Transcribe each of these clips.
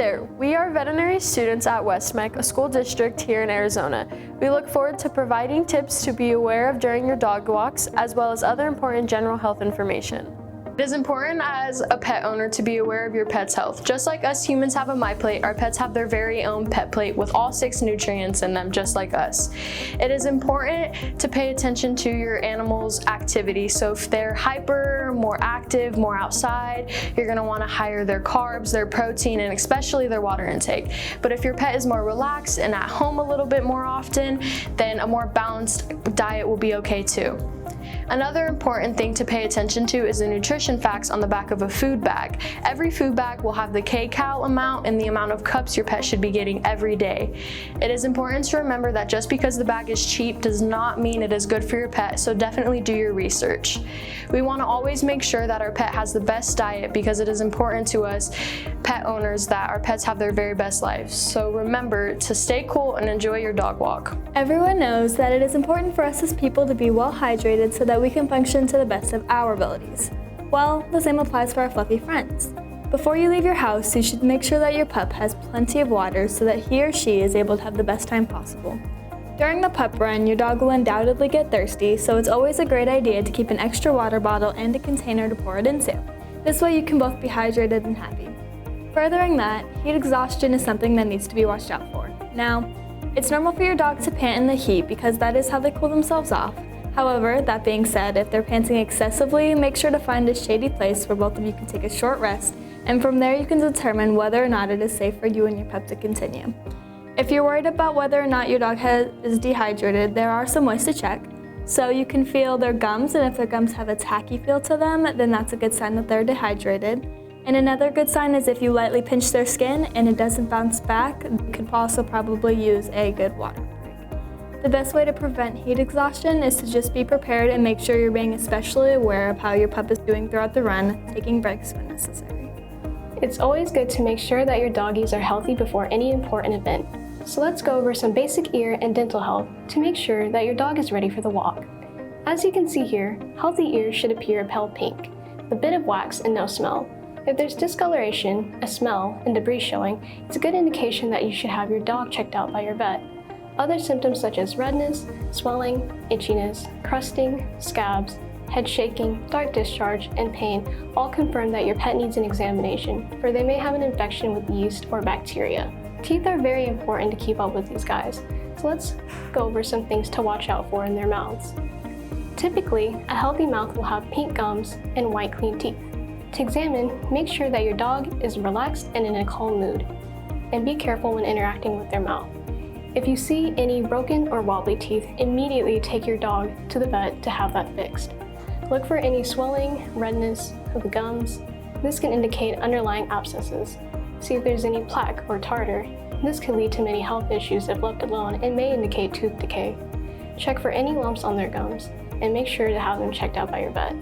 there, we are veterinary students at West-MEC, a school district here in Arizona. We look forward to providing tips to be aware of during your dog walks, as well as other important general health information. It is important as a pet owner to be aware of your pet's health. Just like us humans have a MyPlate, our pets have their very own pet plate with all 6 nutrients in them, just like us. It is important to pay attention to your animal's activity. So if they're hyper, more active, more outside, you're going to want to higher their carbs, their protein, and especially their water intake. But if your pet is more relaxed and at home a little bit more often, then a more balanced diet will be okay too. Another important thing to pay attention to is the nutrition facts on the back of a food bag. Every food bag will have the kcal amount and the amount of cups your pet should be getting every day. It is important to remember that just because the bag is cheap does not mean it is good for your pet, so definitely do your research. We want to always make sure that our pet has the best diet because it is important to us pet owners that our pets have their very best lives. So remember to stay cool and enjoy your dog walk. Everyone knows that it is important for us as people to be well hydrated so that we can function to the best of our abilities. Well, the same applies for our fluffy friends. Before you leave your house, you should make sure that your pup has plenty of water so that he or she is able to have the best time possible. During the pup run, your dog will undoubtedly get thirsty, so it's always a great idea to keep an extra water bottle and a container to pour it into. This way you can both be hydrated and happy. Furthering that, heat exhaustion is something that needs to be watched out for. Now, it's normal for your dog to pant in the heat because that is how they cool themselves off. However, that being said, if they're panting excessively, make sure to find a shady place where both of you can take a short rest, and from there you can determine whether or not it is safe for you and your pup to continue. If you're worried about whether or not your dog is dehydrated, there are some ways to check. So you can feel their gums, and if their gums have a tacky feel to them, then that's a good sign that they're dehydrated. And another good sign is if you lightly pinch their skin and it doesn't bounce back, you could also probably use a good water break. The best way to prevent heat exhaustion is to just be prepared and make sure you're being especially aware of how your pup is doing throughout the run, taking breaks when necessary. It's always good to make sure that your doggies are healthy before any important event. So let's go over some basic ear and dental health to make sure that your dog is ready for the walk. As you can see here, healthy ears should appear pale pink, with a bit of wax and no smell. If there's discoloration, a smell, and debris showing, it's a good indication that you should have your dog checked out by your vet. Other symptoms such as redness, swelling, itchiness, crusting, scabs, head shaking, dark discharge, and pain all confirm that your pet needs an examination, for they may have an infection with yeast or bacteria. Teeth are very important to keep up with these guys, so let's go over some things to watch out for in their mouths. Typically, a healthy mouth will have pink gums and white clean teeth. To examine, make sure that your dog is relaxed and in a calm mood, and be careful when interacting with their mouth. If you see any broken or wobbly teeth, immediately take your dog to the vet to have that fixed. Look for any swelling, redness of the gums. This can indicate underlying abscesses. See if there's any plaque or tartar. This could lead to many health issues if left alone and may indicate tooth decay. Check for any lumps on their gums and make sure to have them checked out by your vet.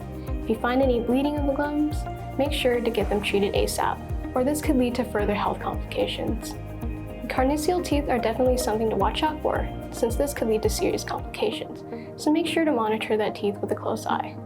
If you find any bleeding of the gums, make sure to get them treated ASAP, or this could lead to further health complications. Carnassial teeth are definitely something to watch out for, since this could lead to serious complications, so make sure to monitor that teeth with a close eye.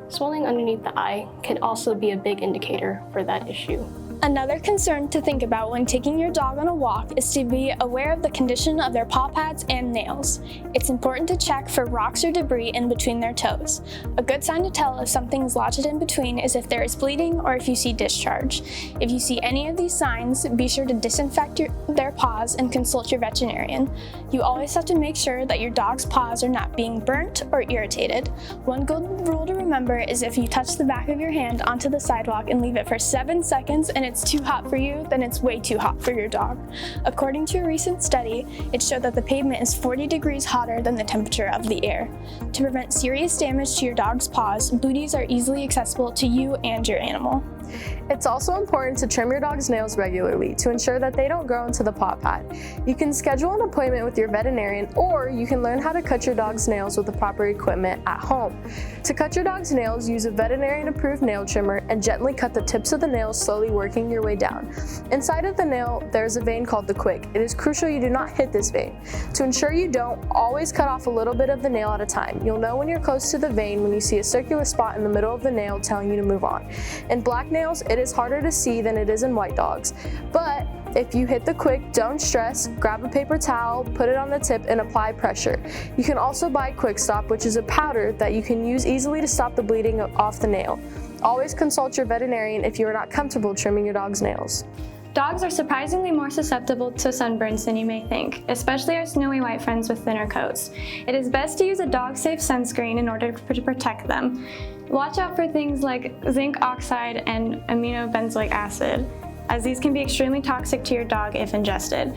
Swelling underneath the eye can also be a big indicator for that issue. Another concern to think about when taking your dog on a walk is to be aware of the condition of their paw pads and nails. It's important to check for rocks or debris in between their toes. A good sign to tell if something is lodged in between is if there is bleeding or if you see discharge. If you see any of these signs, be sure to disinfect their paws and consult your veterinarian. You always have to make sure that your dog's paws are not being burnt or irritated. One good rule to remember is if you touch the back of your hand onto the sidewalk and leave it for 7 seconds and it's too hot for you, then it's way too hot for your dog. According to a recent study, it showed that the pavement is 40 degrees hotter than the temperature of the air. To prevent serious damage to your dog's paws, booties are easily accessible to you and your animal. It's also important to trim your dog's nails regularly to ensure that they don't grow into the paw pad. You can schedule an appointment with your veterinarian, or you can learn how to cut your dog's nails with the proper equipment at home. To cut your dog's nails, use a veterinarian-approved nail trimmer and gently cut the tips of the nails, slowly working your way down. Inside of the nail, there's a vein called the quick. It is crucial you do not hit this vein. To ensure you don't, always cut off a little bit of the nail at a time. You'll know when you're close to the vein when you see a circular spot in the middle of the nail telling you to move on. In black nail nails, it is harder to see than it is in white dogs. But if you hit the quick, don't stress, grab a paper towel, put it on the tip, and apply pressure. You can also buy Quick Stop, which is a powder that you can use easily to stop the bleeding off the nail. Always consult your veterinarian if you are not comfortable trimming your dog's nails. Dogs are surprisingly more susceptible to sunburns than you may think, especially our snowy white friends with thinner coats. It is best to use a dog-safe sunscreen in order to protect them. Watch out for things like zinc oxide and aminobenzoic acid, as these can be extremely toxic to your dog if ingested.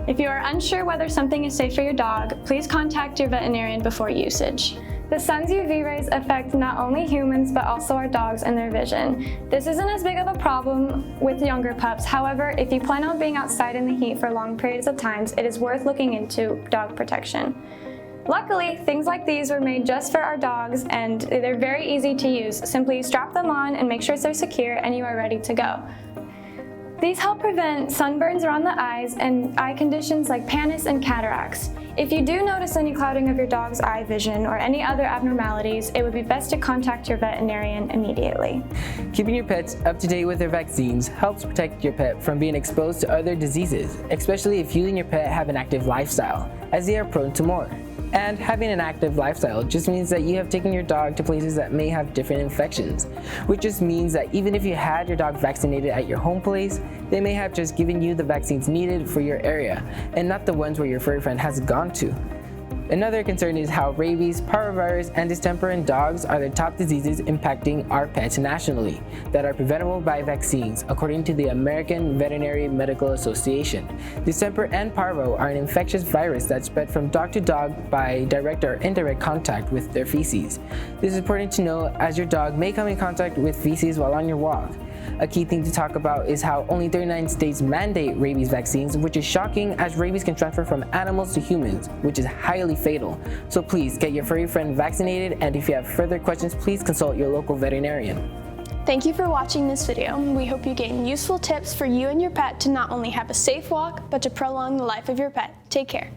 If you are unsure whether something is safe for your dog, please contact your veterinarian before usage. The sun's UV rays affect not only humans but also our dogs and their vision. This isn't as big of a problem with younger pups. However, if you plan on being outside in the heat for long periods of times, it is worth looking into dog protection. Luckily, things like these were made just for our dogs and they're very easy to use. Simply strap them on and make sure they're secure and you are ready to go. These help prevent sunburns around the eyes and eye conditions like pannus and cataracts. If you do notice any clouding of your dog's eye vision or any other abnormalities, it would be best to contact your veterinarian immediately. Keeping your pets up to date with their vaccines helps protect your pet from being exposed to other diseases, especially if you and your pet have an active lifestyle, as they are prone to more. And having an active lifestyle just means that you have taken your dog to places that may have different infections, which just means that even if you had your dog vaccinated at your home place, they may have just given you the vaccines needed for your area, and not the ones where your furry friend has gone to. Another concern is how rabies, parvovirus, and distemper in dogs are the top diseases impacting our pets nationally that are preventable by vaccines, according to the American Veterinary Medical Association. Distemper and parvo are an infectious virus that spread from dog to dog by direct or indirect contact with their feces. This is important to know as your dog may come in contact with feces while on your walk. A key thing to talk about is how only 39 states mandate rabies vaccines, which is shocking as rabies can transfer from animals to humans, which is highly fatal. So please get your furry friend vaccinated, and if you have further questions, please consult your local veterinarian. Thank you for watching this video. We hope you gain useful tips for you and your pet to not only have a safe walk, but to prolong the life of your pet. Take care.